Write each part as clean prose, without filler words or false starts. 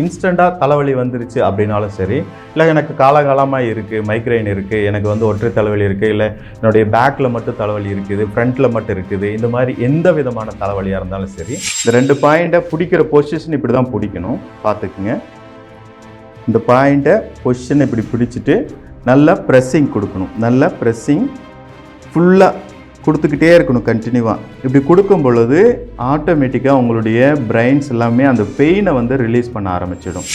இன்ஸ்டண்ட்டாக தலைவலி வந்துருச்சு அப்படின்னாலும் சரி, இல்லை எனக்கு காலகாலமாக இருக்குது, மைக்ரைன் இருக்குது, எனக்கு ஒற்றை தலைவலி இருக்குது, இல்லை என்னுடைய பேக்கில் மட்டும் தலைவலி இருக்குது, ஃப்ரண்ட்டில் மட்டும் இருக்குது, இந்த மாதிரி எந்த விதமான தலைவலியாக இருந்தாலும் சரி, இந்த 2 பாயிண்ட்டை பிடிக்கிற பொசிஷன் இப்படி தான் பிடிக்கணும். பார்த்துக்குங்க. இந்த பாயிண்ட்டை பொசிஷனை இப்படி பிடிச்சிட்டு நல்லா ப்ரெஸ்ஸிங் கொடுக்கணும். நல்லா ப்ரெஸ்ஸிங் ஃபுல்லாக கொடுத்துக்கிட்டே இருக்கணும் கண்டினியூவாக. இப்படி கொடுக்கும் பொழுது ஆட்டோமேட்டிக்காக உங்களுடைய பிரெயின்ஸ் எல்லாமே அந்த பெயினை ரிலீஸ் பண்ண ஆரம்பிச்சிடும்.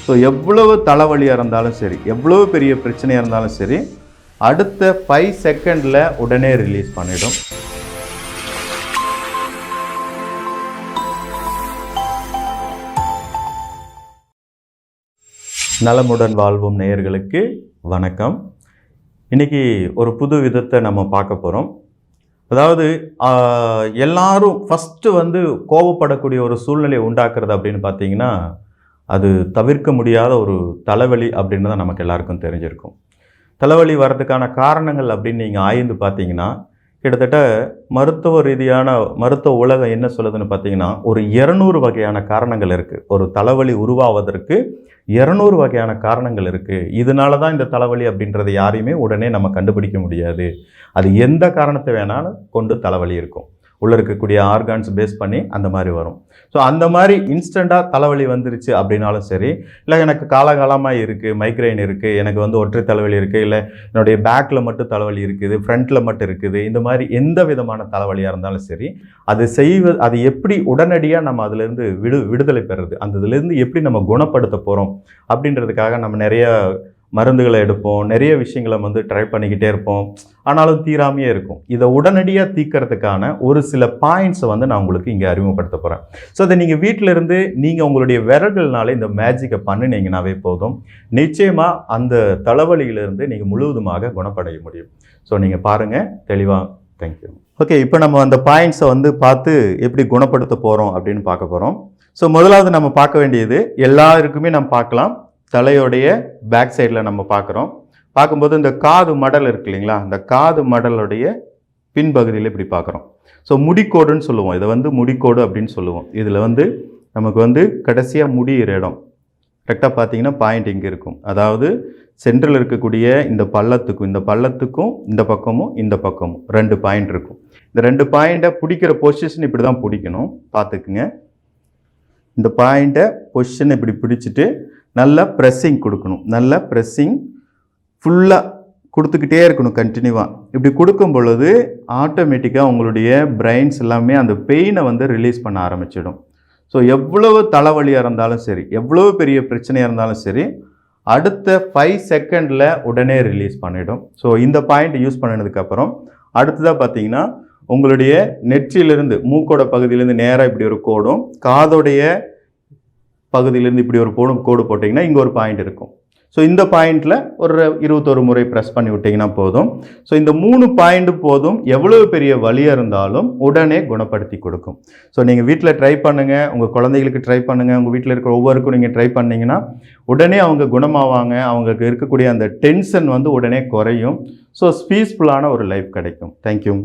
ஸோ எவ்வளவு தலைவலியாக இருந்தாலும் சரி, எவ்வளோ பெரிய பிரச்சனையாக இருந்தாலும் சரி, அடுத்த 5 செகண்டில் உடனே ரிலீஸ் பண்ணிடும். நலமுடன் வாழ்வும் நேயர்களுக்கு வணக்கம். இன்றைக்கி ஒரு புது விதத்தை நம்ம பார்க்க போகிறோம். அதாவது எல்லாரும் ஃபஸ்ட்டு கோபப்படக்கூடிய ஒரு சூழ்நிலையை உண்டாக்குறது அப்படின்னு பார்த்தீங்கன்னா, அது தவிர்க்க முடியாத ஒரு தலைவலி அப்படின்னு தான் நமக்கு எல்லாருக்கும் தெரிஞ்சிருக்கும். தலைவலி வர்றதுக்கான காரணங்கள் அப்படின்னு நீங்கள் ஆய்ந்து பார்த்தீங்கன்னா, கிட்டத்தட்ட மருத்துவ உலகம் என்ன சொல்லுதுன்னு பார்த்தீங்கன்னா, ஒரு 200 வகையான காரணங்கள் இருக்குது. ஒரு தலைவலி உருவாவதற்கு 200 வகையான காரணங்கள் இருக்குது. இதனால தான் இந்த தலைவலி அப்படின்றத யாரையுமே உடனே நம்ம கண்டுபிடிக்க முடியாது. அது எந்த காரணத்தை வேணாலும் கொண்டு தலைவலி இருக்கும். உள்ளே இருக்கக்கூடிய ஆர்கான்ஸ் பேஸ் பண்ணி அந்த மாதிரி வரும். ஸோ அந்த மாதிரி இன்ஸ்டண்ட்டாக தலைவலி வந்துருச்சு அப்படின்னாலும் சரி, இல்லை எனக்கு காலகாலமாக இருக்குது, மைக்ரைன் இருக்குது, எனக்கு ஒற்றை தலைவலி இருக்குது, இல்லை என்னுடைய பேக்கில் மட்டும் தலைவலி இருக்குது, ஃப்ரண்ட்டில் மட்டும் இருக்குது, இந்த மாதிரி எந்த விதமான தலைவலியாக இருந்தாலும் சரி, அது எப்படி உடனடியாக நம்ம அதிலேருந்து விடுதலை பெறுறது, அந்த இதுலேருந்து எப்படி நம்ம குணப்படுத்த போகிறோம் அப்படின்றதுக்காக நம்ம நிறைய மருந்துகளை எடுப்போம், நிறைய விஷயங்களை ட்ரை பண்ணிக்கிட்டே இருப்போம். ஆனாலும் தீராமையே இருக்கும். இதை உடனடியாக தீர்க்கறதுக்கான ஒரு சில பாயிண்ட்ஸை நான் உங்களுக்கு இங்கே அறிமுகப்படுத்த போகிறேன். ஸோ அதை நீங்கள் வீட்டிலேருந்து நீங்கள் உங்களுடைய விரல்கள்னாலே இந்த மேஜிக்கை பண்ணினீங்கன்னாவே போதும். நிச்சயமாக அந்த தலைவலியிலிருந்து நீங்கள் முழுவதுமாக குணப்படைய முடியும். ஸோ நீங்கள் பாருங்கள் தெளிவாக. தேங்க்யூ. ஓகே, இப்போ நம்ம அந்த பாயிண்ட்ஸை பார்த்து எப்படி குணப்படுத்த போகிறோம் அப்படின்னு பார்க்க போகிறோம். ஸோ முதலாவது நம்ம பார்க்க வேண்டியது, எல்லாருக்குமே நம்ம பார்க்கலாம், தலையோடைய பேக் சைடில் நம்ம பார்க்கும்போது இந்த காது மடல் இருக்கு இல்லைங்களா, இந்த காது மடலுடைய பின்பகுதியில் இப்படி பார்க்குறோம். ஸோ முடிக்கோடுன்னு சொல்லுவோம். இதை முடிக்கோடு அப்படின்னு சொல்லுவோம். இதில் நமக்கு கடைசியாக முடிகிற இடம் கரெக்டாக பார்த்தீங்கன்னா பாயிண்ட் இங்கே இருக்கும். அதாவது சென்ட்ரல் இருக்கக்கூடிய இந்த பள்ளத்துக்கும் இந்த பக்கமும் 2 பாயிண்ட் இருக்கும். இந்த 2 பாயிண்ட்டை பிடிக்கிற பொசிஷன் இப்படி தான் பிடிக்கணும். பார்த்துக்குங்க. இந்த பாயிண்ட்டை பொசிஷனை இப்படி பிடிச்சிட்டு நல்லா ப்ரெஸ்ஸிங் கொடுக்கணும். நல்லா ப்ரெஸ்ஸிங் ஃபுல்லாக கொடுத்துக்கிட்டே இருக்கணும் கண்டினியூவாக. இப்படி கொடுக்கும் பொழுது ஆட்டோமேட்டிக்காக உங்களுடைய பிரெயின்ஸ் எல்லாமே அந்த பெயினை ரிலீஸ் பண்ண ஆரம்பிச்சிடும். ஸோ எவ்வளவு தலைவலியாக இருந்தாலும் சரி, எவ்வளோ பெரிய பிரச்சனையாக இருந்தாலும் சரி, அடுத்த 5 செகண்டில் உடனே ரிலீஸ் பண்ணிடும். ஸோ இந்த பாயிண்ட் யூஸ் பண்ணினதுக்கப்புறம் அடுத்ததாக பார்த்தீங்கன்னா, உங்களுடைய நெற்றியிலிருந்து மூக்கோட பகுதியிலேருந்து நேராக இப்படி ஒரு கோடும், காதோடைய பகுதியிலேருந்து இப்படி ஒரு கோடு போட்டிங்கன்னா இங்கே ஒரு பாயிண்ட் இருக்கும். ஸோ இந்த பாயிண்டில் ஒரு 21 முறை ப்ரெஸ் பண்ணி விட்டிங்கன்னா போதும். ஸோ இந்த 3 பாயிண்ட் போதும், எவ்வளோ பெரிய வலியாக இருந்தாலும் உடனே குணப்படுத்தி கொடுக்கும். ஸோ நீங்கள் வீட்டில் ட்ரை பண்ணுங்கள், உங்கள் குழந்தைகளுக்கு ட்ரை பண்ணுங்கள், உங்கள் வீட்டில் இருக்கிற ஒவ்வொருக்கும் நீங்கள் ட்ரை பண்ணிங்கன்னா உடனே அவங்க குணமாவாங்க. அவங்களுக்கு இருக்கக்கூடிய அந்த டென்ஷன் உடனே குறையும். ஸோ பீஸ்ஃபுல்லான ஒரு லைஃப் கிடைக்கும். தேங்க்யூ.